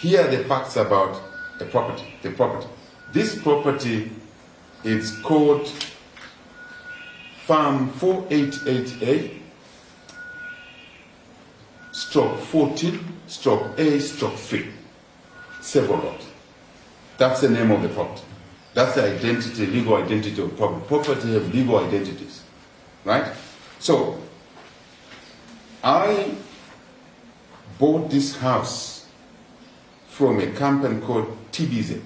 here are the facts about the property. This property is called Farm 488A, stroke 14, stroke A, stroke 3, several lots. That's the name of the property. That's the identity, legal identity of property. Property have legal identities, right? So, I bought this house from a company called TBZ,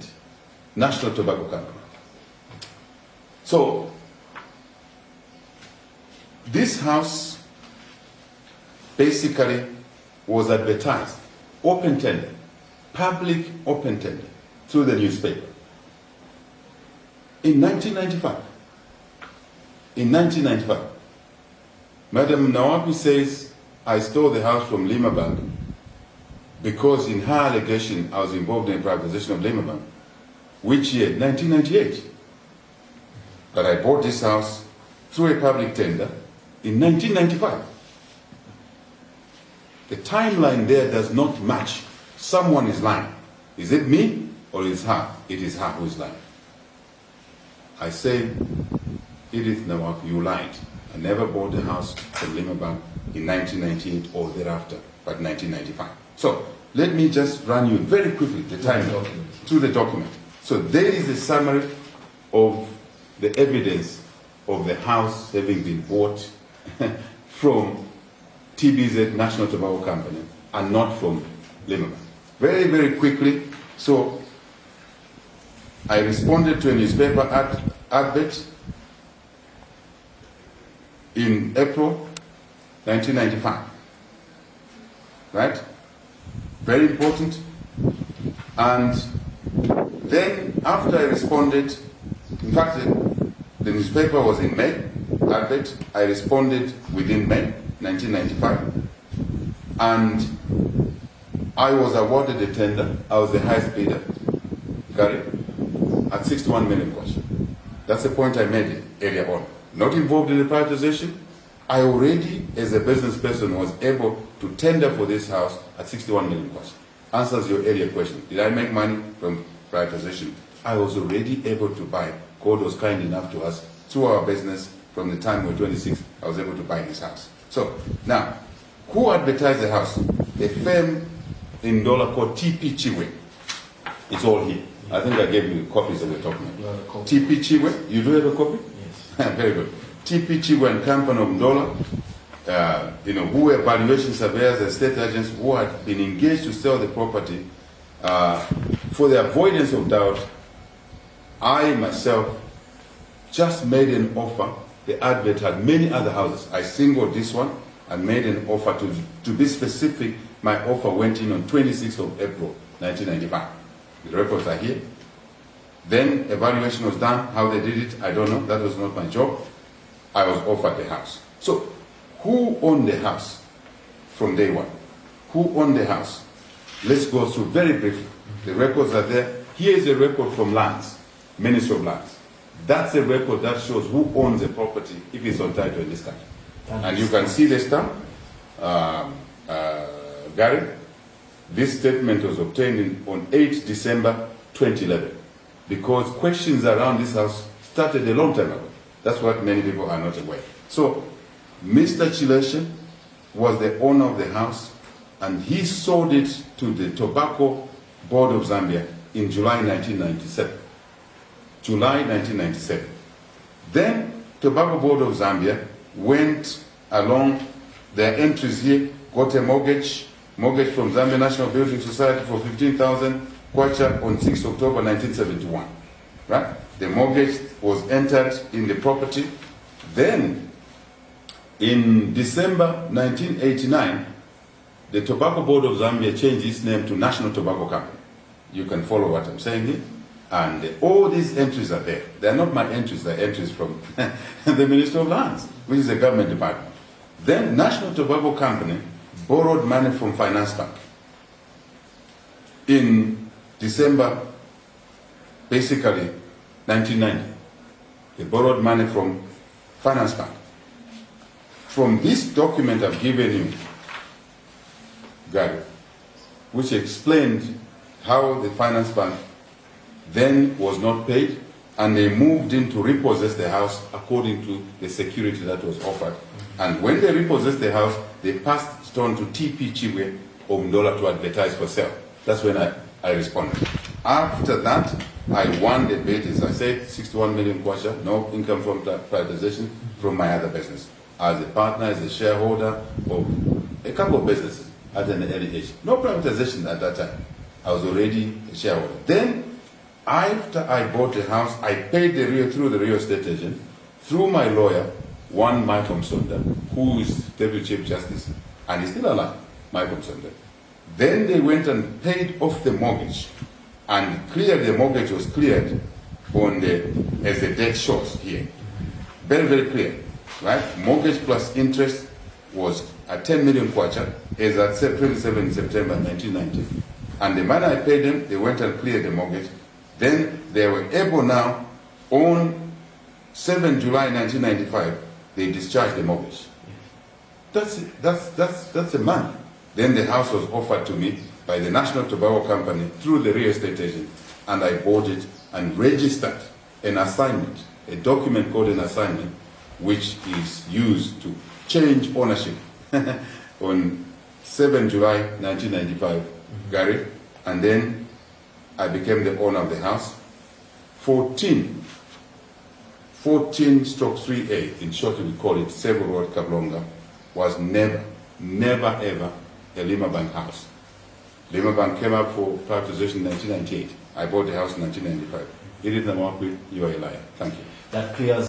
National Tobacco Company. So, this house basically was advertised, open tender, public open tender, through the newspaper. In 1995, Madam Nawakwi says, I stole the house from Lima Bank because in her allegation I was involved in a privatization of Lima Bank. Which year? 1998. But I bought this house through a public tender in 1995. The timeline there does not match. Someone is lying. Is it me or is her? It is her who is lying. I say, Edith Nawakwi, you lied. I never bought a house from Lima Bank in 1998 or thereafter, but 1995. So let me just run you very quickly the timeline through the document. So there is a summary of the evidence of the house having been bought from TBZ, National Tobacco Company, and not from Lima Bank. Very, very quickly. So I responded to a newspaper advert in April 1995. Right? Very important. And then after I responded, in fact, the newspaper was in May, advert. I responded within May 1995. And I was awarded a tender. I was the highest bidder, Gary, at 61 million kwacha. That's the point I made earlier on. Not involved in the privatization. I already, as a business person, was able to tender for this house at 61 million kwacha. Answers your earlier question. Did I make money from privatization? I was already able to buy. God was kind enough to us through our business. From the time we were 26, I was able to buy this house. So now, who advertised the house? A firm in Dollar called TP Chiwe. It's all here. I think I gave you copies that we're talking about. TP Chiwe, you do have a copy? Yes. Very good. TP Chiwe and Company of Dollar, who were valuation surveyors and state agents who had been engaged to sell the property. For the avoidance of doubt, I myself just made an offer. The advert had many other houses. I singled this one and made an offer. To be specific, my offer went in on 26th of April 1995. The records are here. Then evaluation was done. How they did it, I don't know. That was not my job. I was offered the house. So, who owned the house from day one? Who owned the house? Let's go through very briefly. The records are there. Here is a record from Lands, Ministry of Lands. That's a record that shows who owns the property if it's on title in this country. And you can see the stamp. Gary, this statement was obtained on 8 December 2011 because questions around this house started a long time ago. That's what many people are not aware. So, Mr. Chileshe was the owner of the house and he sold it to the Tobacco Board of Zambia in July 1997. July 1997. Then, Tobacco Board of Zambia went along their entries here, got a mortgage from Zambia National Building Society for 15,000 kwacha on 6 October 1971. Right? The mortgage was entered in the property. Then, in December 1989, the Tobacco Board of Zambia changed its name to National Tobacco Company. You can follow what I'm saying here. And all these entries are there. They're not my entries, they're entries from the Ministry of Lands, which is a government department. Then National Tobacco Company borrowed money from Finance Bank in December, basically 1990. They borrowed money from Finance Bank. From this document I've given you, Gary, which explained how the finance bank then was not paid, and they moved in to repossess the house according to the security that was offered. And when they repossessed the house, they passed it on to TP Chibwe of Ndola to advertise for sale. That's when I responded. After that, I won the bid, as I said, 61 million kwacha, no income from privatization from my other business. As a partner, as a shareholder of a couple of businesses at an early age. No privatization at that time. I was already a shareholder. Then, after I bought the house, I paid the real through the real estate agent, through my lawyer, one Michael Msonda, who is Deputy Chief Justice, and he's still alive, Michael Msonda. Then they went and paid off the mortgage, and the mortgage was cleared on as the debt shows here. Very, very clear, right? Mortgage plus interest was at 10 million kwacha, as at 27 September 1990. And the money I paid them, they went and cleared the mortgage. Then they were able now, on 7 July 1995, they discharged the mortgage. That's a month. Then the house was offered to me by the National Tobacco Company through the real estate agent, and I bought it and registered an assignment, a document called an assignment, which is used to change ownership on 7 July 1995, Gary, and then I became the owner of the house. 14/3A, in short we call it Sable Road, Kablonga, was never ever a Lima Bank house. Lima Bank came up for privatization in 1998. I bought the house in 1995. Nawakwi, you are a liar. Thank you. That clears